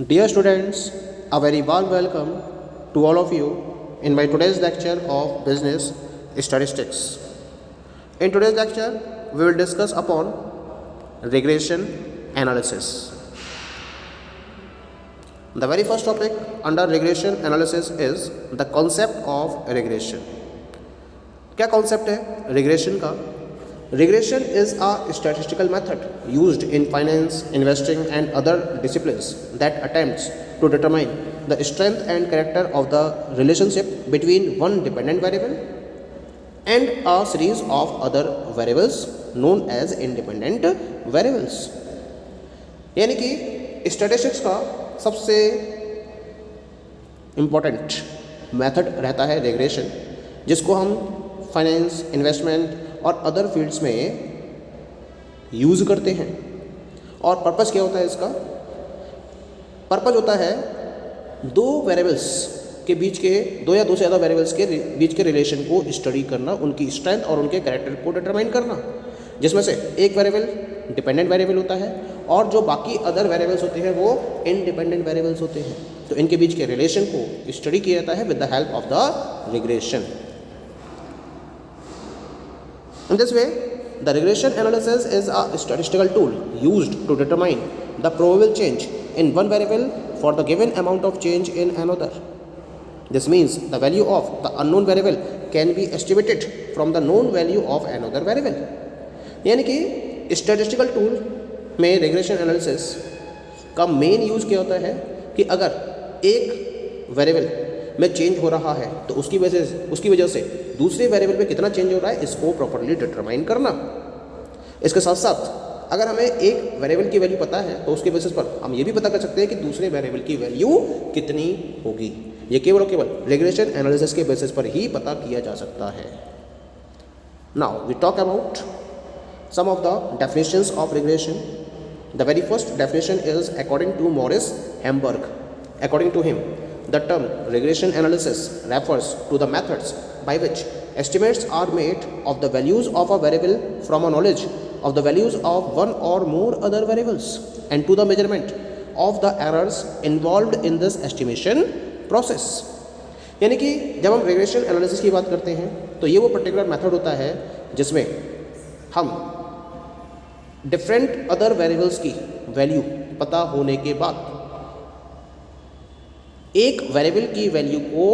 Dear students, a very warm welcome to all of you in my today's lecture of business statistics. In today's lecture, we will discuss upon regression analysis. The very first topic under regression analysis is the concept of regression. क्या concept है regression का? Regression is a statistical method used in finance, investing and other disciplines that attempts to determine the strength and character of the relationship between one dependent variable and a series of other variables known as independent variables. यानी कि statistics का सबसे important method रहता है regression, जिसको हम finance, investment और other fields में यूज़ करते हैं. और पर्पस क्या होता है इसका? पर्पस होता है दो वेरिएबल्स के बीच के, दो या दो से ज़्यादा वेरिएबल्स के बीच के रिलेशन को स्टडी करना, उनकी स्ट्रेंथ और उनके कैरेक्टर को डिटरमाइन करना, जिसमें से एक वेरिएबल डिपेंडेंट वेरिएबल होता है और जो बाकी अदर वेरिएबल्स होते हैं वो इंडिपेंडेंट वेरिएबल्स होते हैं. तो इनके बीच के रिलेशन को स्टडी किया जाता है with the help of the regression. In this way, the regression analysis is a statistical tool used to determine the probable change in one variable for the given amount of change in another. This means the value of the unknown variable can be estimated from the known value of another variable. यानी कि statistical tool में regression analysis का main use क्या होता है कि अगर एक variable में चेंज हो रहा है तो उसकी वजह से दूसरे वेरिएबल में कितना चेंज हो रहा है इसको प्रॉपर्ली डिटरमाइन करना. इसके साथ साथ अगर हमें एक वेरिएबल की वैल्यू पता है तो उसके बेसिस पर हम ये भी पता कर सकते हैं कि दूसरे वेरिएबल की वैल्यू कितनी होगी. ये केवल और केवल रिग्रेशन एनालिसिस के बेसिस पर ही पता किया जा सकता है. Now we talk about some of the definitions of regression. The very first definition is according to Morris Hamburg. According to him, the term regression analysis refers to the methods by which estimates are made of the values of a variable from a knowledge of the values of one or more other variables and to the measurement of the errors involved in this estimation process. यानी कि जब हम regression analysis की बात करते हैं तो ये वो particular method होता है जिसमें हम different other variables की value पता होने के बाद एक वेरिएबल की वैल्यू को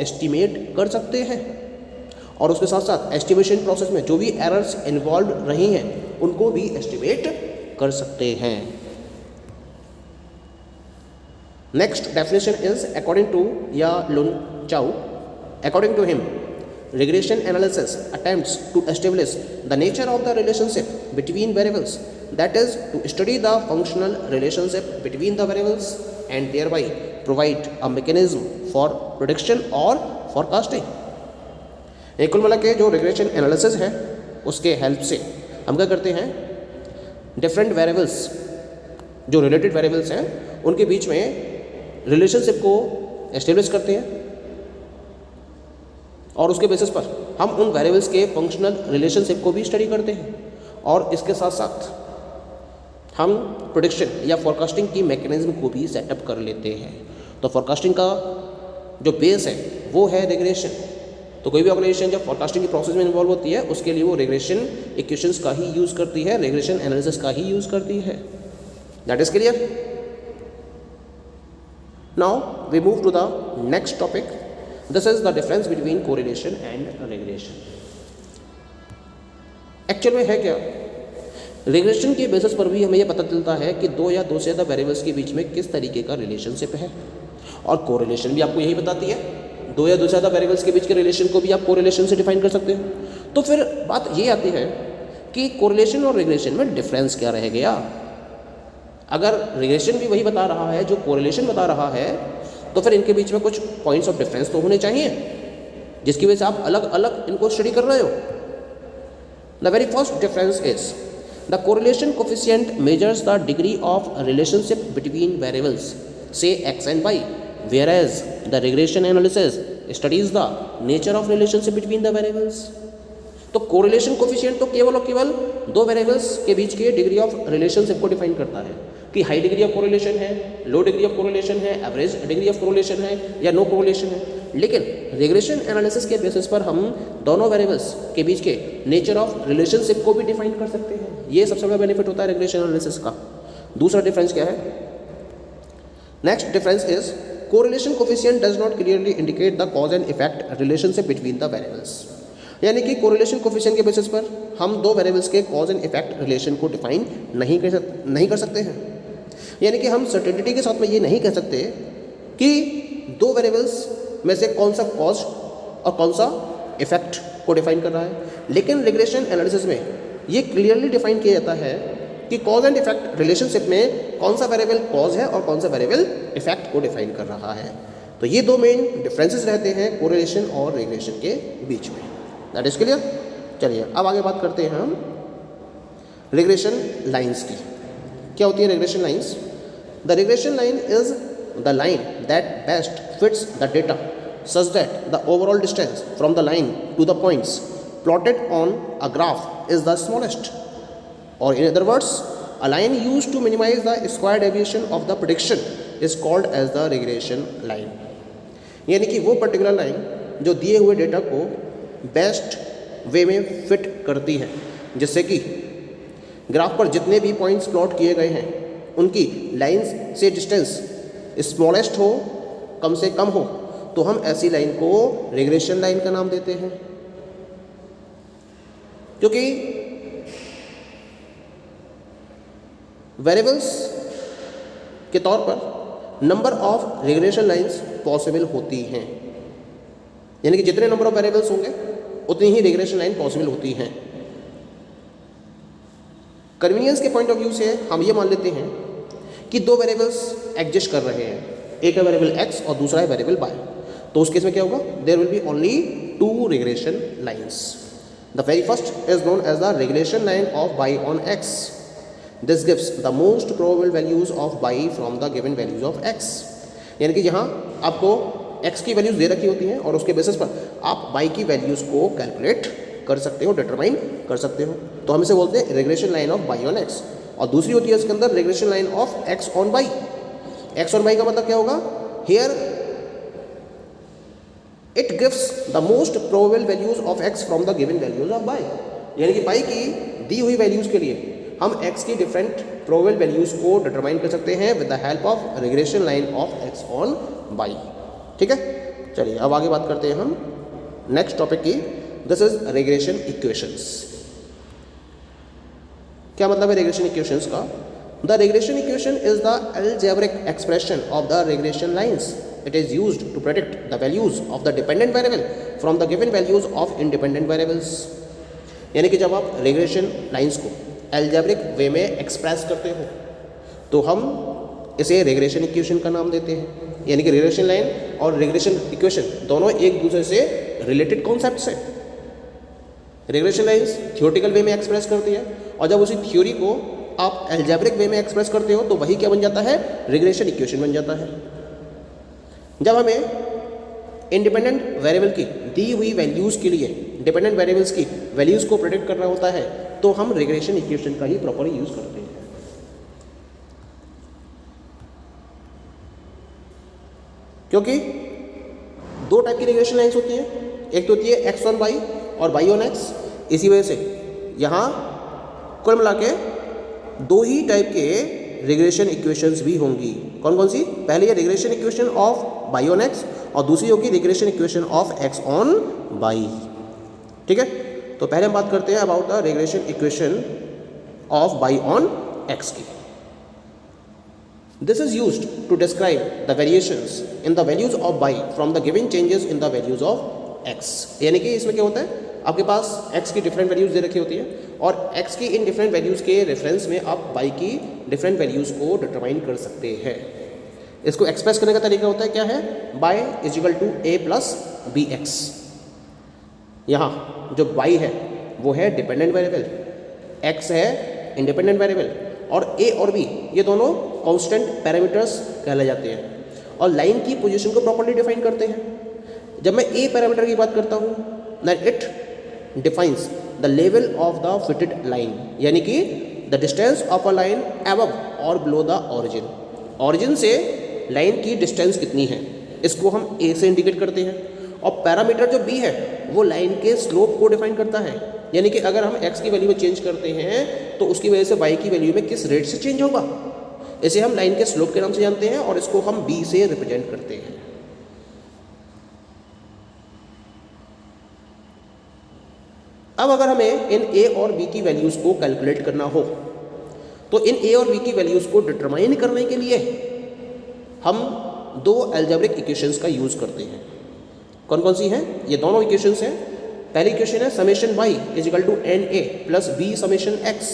एस्टिमेट कर सकते हैं और उसके साथ साथ एस्टिमेशन प्रोसेस में जो भी एरर्स इन्वॉल्व रही हैं उनको भी एस्टिमेट कर सकते हैं. Next definition is according to Ya Lun Chou. According to him, regression analysis attempts to establish the nature of the relationship between variables, that is to study the functional relationship between the variables and thereby provide a mechanism for prediction or forecasting. एक कुल मिला के जो regression analysis है उसके help से हम क्या करते हैं, डिफरेंट वेरिएबल्स जो रिलेटेड वेरिएबल्स हैं उनके बीच में रिलेशनशिप को एस्टेब्लिश करते हैं और उसके बेसिस पर हम उन वेरिएबल्स के फंक्शनल रिलेशनशिप को भी स्टडी करते हैं और इसके साथ साथ हम प्रेडिक्शन या फोरकास्टिंग की मैकेनिज्म को भी सेटअप कर लेते हैं. तो फोरकास्टिंग का जो बेस है वो है रिग्रेशन. तो कोई भी ऑर्गेनाइजेशन जब फोरकास्टिंग की प्रोसेस में इन्वॉल्व होती है उसके लिए वो रिग्रेशन इक्वेशंस का ही यूज़ करती है, रिग्रेशन एनालिसिस का ही यूज़ करती है. That is clear. Now we move to the next topic. This is the difference between correlation and regression. Actual में है क्या? रिग्रेशन के बेसिस पर भी हमें यह पता चलता है कि दो या दो से ज़्यादा वेरिएबल्स के बीच में किस तरीके का रिलेशनशिप है और कोरिलेशन भी आपको यही बताती है. दो या दो से ज़्यादा वेरिएबल्स के बीच के रिलेशन को भी आप कोरिलेशन से डिफाइन कर सकते हो. तो फिर बात ये आती है कि कोरिलेशन और रिग्रेशन में डिफरेंस क्या रह गया. अगर रिग्रेशन भी वही बता रहा है जो कोरिलेशन बता रहा है तो फिर इनके बीच में कुछ पॉइंट्स ऑफ डिफरेंस तो होने चाहिए जिसकी वजह से आप अलग अलग इनको स्टडी कर रहे हो. The very first difference is the correlation coefficient measures the degree of relationship between variables, say x and y, whereas the regression analysis studies the nature of relationship between the variables. तो correlation coefficient तो केवल और केवल दो variables के बीच के degree of relationship को define करता है कि हाई डिग्री ऑफ कोरिलेशन है, लो डिग्री ऑफ कोरिलेशन है, एवरेज डिग्री ऑफ कोरिलेशन है या नो कोरिलेशन है। लेकिन रिग्रेशन एनालिसिस के बेसिस पर हम दोनों वेरिएबल्स के बीच के नेचर ऑफ रिलेशनशिप को भी डिफाइन कर सकते हैं। ये सबसे बड़ा बेनिफिट होता है रिग्रेशन एनालिसिस का। दूसरा डिफरेंस क्या है? Next difference is correlation coefficient does not clearly indicate the cause and effect relationship between the variables. यानी कि कोरिलेशन कोफिशिएंट के बेसिस पर हम दो वेरिएबल्स के कॉज एंड इफेक्ट रिलेशन को डिफाइन नहीं कर सकते हैं। यानी कि हम सर्टेनिटी के साथ में ये नहीं कह सकते कि दो वेरिएबल्स में से कौन सा कॉज और कौन सा इफेक्ट को डिफाइन कर रहा है। लेकिन रिग्रेशन एनालिसिस में ये क्लियरली डिफाइन किया जाता है कि कॉज एंड इफेक्ट रिलेशनशिप में कौन सा वेरिएबल कॉज है और कौन सा वेरिएबल इफेक्ट को डिफाइन कर रहा है। तो ये दो मेन डिफरेंसेस रहते हैं कोरिलेशन और रिग्रेशन के बीच में। That is clear. चलिए अब आगे बात करते हैं हम रिग्रेशन लाइंस की। क्या होती है regression lines? The regression line is the line that best fits the data such that the overall distance from the line to the points plotted on a graph is the smallest, or in other words, a line used to minimize the square deviation of the prediction is called as the regression line. यानी कि वो particular line जो दिए हुए data को best way में fit करती है, जिससे कि ग्राफ पर जितने भी पॉइंट्स प्लॉट किए गए हैं उनकी लाइंस से डिस्टेंस स्मॉलेस्ट हो, कम से कम हो, तो हम ऐसी लाइन को रिग्रेशन लाइन का नाम देते हैं। क्योंकि वेरिएबल्स के तौर पर number of regression lines possible होती हैं, यानी कि जितने नंबर ऑफ वेरिएबल्स होंगे उतनी ही रिग्रेशन लाइन पॉसिबल होती हैं। कन्वीनियंस के पॉइंट ऑफ व्यू से हम ये मान लेते हैं कि दो वेरिएबल्स एग्जिस्ट कर रहे हैं, एक है वेरिएबल x और दूसरा है वेरिएबल y। तो उस केस में क्या होगा? There will be only two regression lines. The very first is known as the regression line of y on x। This gives the most probable values of y from the given values of x। यानी कि यहाँ आपको x की values दे रखी होती हैं और उसके बेसिस पर आप y की वैल्यूज को कैलकुलेट कर सकते हो, डिटरमाइन कर सकते हो। तो हम इसे बोलते हैं regression line of y on x। और दूसरी होती है इसके अंदर regression line of x on y। x on y का मतलब क्या होगा? Here it gives the most probable values of x from the given values of y। यानी कि y की दी हुई वैल्यूज के लिए हम x की डिफरेंट प्रोबेबल वैल्यूज को डिटरमाइन कर सकते हैं with the help of regression line of x on y। ठीक है, चलिए अब आगे बात करते हैं हम नेक्स्ट टॉपिक की। This is regression equations. क्या मतलब है रिग्रेशन इक्वेशंस का? The regression equation is the algebraic expression of the regression lines. It is used to predict the values of the dependent variable from the given values of independent variables. यानी कि जब आप regression lines को algebraic वे में express करते हो तो हम इसे रिग्रेशन इक्वेशन का नाम देते हैं। यानी कि रिग्रेशन लाइन और रिग्रेशन इक्वेशन दोनों एक दूसरे से रिलेटेड कॉन्सेप्ट्स हैं। रिग्रेशन लाइंस थियोरेटिकल वे में एक्सप्रेस करती है और जब उसी थ्योरी को आप अलजेब्रिक वे में एक्सप्रेस करते हो तो वही क्या बन जाता है? रिग्रेशन इक्वेशन बन जाता है। जब हमें इंडिपेंडेंट वेरिएबल की दी हुई वैल्यूज़ के लिए डिपेंडेंट वेरिएबल्स की वैल्यूज़ को प्रेडिक्ट करना होता है तो हम रिग्रेशन इक्वेशन का ही प्रॉपर यूज़ करते हैं। क्योंकि दो टाइप की रिग्रेशन लाइंस होती हैं, एक तो होती है x ऑन y और y ऑन x। इसी वजह से यहाँ कुल मिला के दो ही टाइप के रिग्रेशन इक्वेशंस भी होंगी। कौन कौन सी? पहले ये regression equation of y on x और दूसरी होगी regression equation of x on y। ठीक है, तो पहले हम बात करते हैं about the regression equation of y on x की। This is used to describe the variations in the values of y from the given changes in the values of x। यानी कि इसमें क्या होता है, आपके पास x की डिफरेंट वैल्यूज दे रखी होती है और x की इन डिफरेंट वैल्यूज़ के रेफरेंस में आप y की डिफरेंट वैल्यूज़ को डिटरमाइन कर सकते हैं। इसको एक्सप्रेस करने का तरीका होता है क्या है? y is equal to a plus b x. यहाँ जो y है वो है डिपेंडेंट वेरिएबल, x है इंडिपेंडेंट वेरिएबल और a और b ये दोनों कांस्टेंट पैरामीटर्स कहलाए जाते हैं और लाइन की पोजीशन को प्रॉपर्ली डिफाइन करते हैं। जब मैं a पैरामीटर की बात करता हूँ that it defines the level of the fitted line, यानी कि the distance of a line above और बिलो द ऑरिजिन। ऑरिजिन से लाइन की डिस्टेंस कितनी है इसको हम ए से इंडिकेट करते हैं, और पैरामीटर जो बी है वो लाइन के स्लोप को डिफाइन करता है, यानी कि अगर हम एक्स की वैल्यू में चेंज करते हैं तो उसकी वजह से वाई की वैल्यू में किस रेट से चेंज होगा, इसे हम लाइन के स्लोप के नाम से जानते हैं और इसको हम बी से रिप्रेजेंट करते हैं। अब अगर हमें इन ए और बी की वैल्यूज़ को कैलकुलेट करना हो तो इन ए और बी की वैल्यूज़ को डिटरमाइन करने के लिए हम दो अलजेब्रिक इक्वेशंस का यूज़ करते हैं। कौन कौन सी हैं? ये दोनों इक्वेशंस हैं। पहली इक्वेशन है summation y is equal to n a plus b summation x,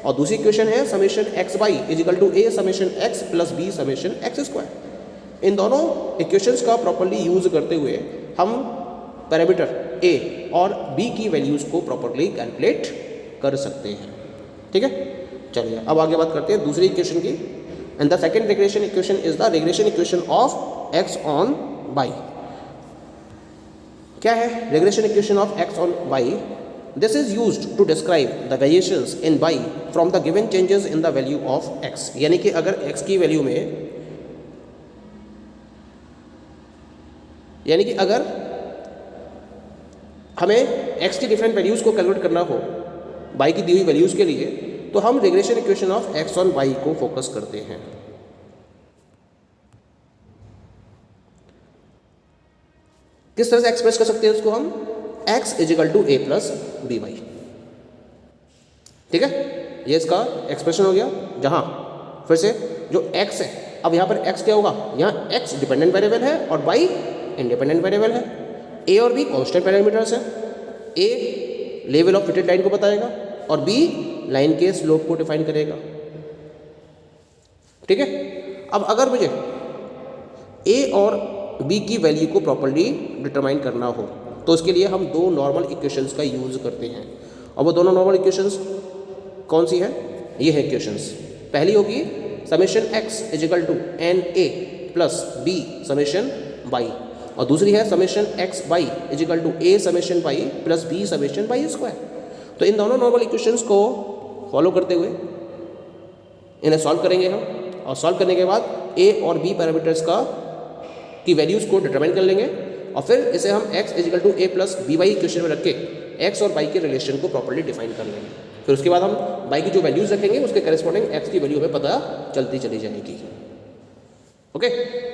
और दूसरी इक्वेशन है summation x y is equal to a summation x plus b summation x square. इन दोनों इक्वेशंस का प्रॉपर्ली यूज़ करते हुए हम पैरामीटर ए और बी की वैल्यूज़ को प्रॉपर्ली कैलकुलेट कर सकते हैं। ठीक है, चलिए अब आगे बात करते हैं दूसरी इक्वेशन की। And the second regression equation is the regression equation of x on y. क्या है regression equation of x on y? This is used to describe the variations in y from the given changes in the value of x. यानी कि अगर x की value में, यानी कि अगर हमें x की डिफरेंट वैल्यूज़ को कैलकुलेट करना हो y की दी हुई वैल्यूज़ के लिए, तो हम regression equation of x on y को फोकस करते हैं। किस तरह से एक्सप्रेस कर सकते हैं उसको हम? x is equal to a plus b y. ठीक है, ये इसका एक्सप्रेशन हो गया। जहाँ फिर से जो x है, अब यहाँ पर x क्या होगा? यहाँ x डिपेंडेंट वेरिएबल है और y इंडिपेंडेंट वेरिएबल है। ए और बी कांस्टेंट पैरामीटर्स हैं। ए लेवल ऑफ फिटेड लाइन को बताएगा और बी लाइन के स्लोप को डिफाइन करेगा। ठीक है, अब अगर मुझे ए और बी की वैल्यू को प्रॉपर्ली डिटरमाइन करना हो तो उसके लिए हम दो नॉर्मल इक्वेशंस का यूज़ करते हैं, और वो दोनों नॉर्मल इक्वेशंस कौन सी हैं? ये है इक्वेशंस। पहली होगी summation x is equal to n a plus b summation y, और दूसरी है summation x y is equal to a summation y plus b summation y square. तो इन दोनों नॉर्मल इक्वेशंस को फॉलो करते हुए इन्हें सॉल्व करेंगे हम, और सॉल्व करने के बाद ए और बी पैरामीटर्स की वैल्यूज़ को डिटरमाइन कर लेंगे, और फिर इसे हम x is equal to a plus b y equation में रख के एक्स और वाई के रिलेशन को प्रॉपर्ली डिफाइन कर लेंगे। फिर उसके बाद हम वाई की जो वैल्यूज़ रखेंगे उसके करेस्पॉन्डिंग एक्स की वैल्यू हमें पता चलती चली जाएगी। Okay,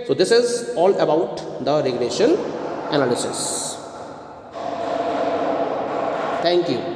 so this is all about the regression analysis. Thank you.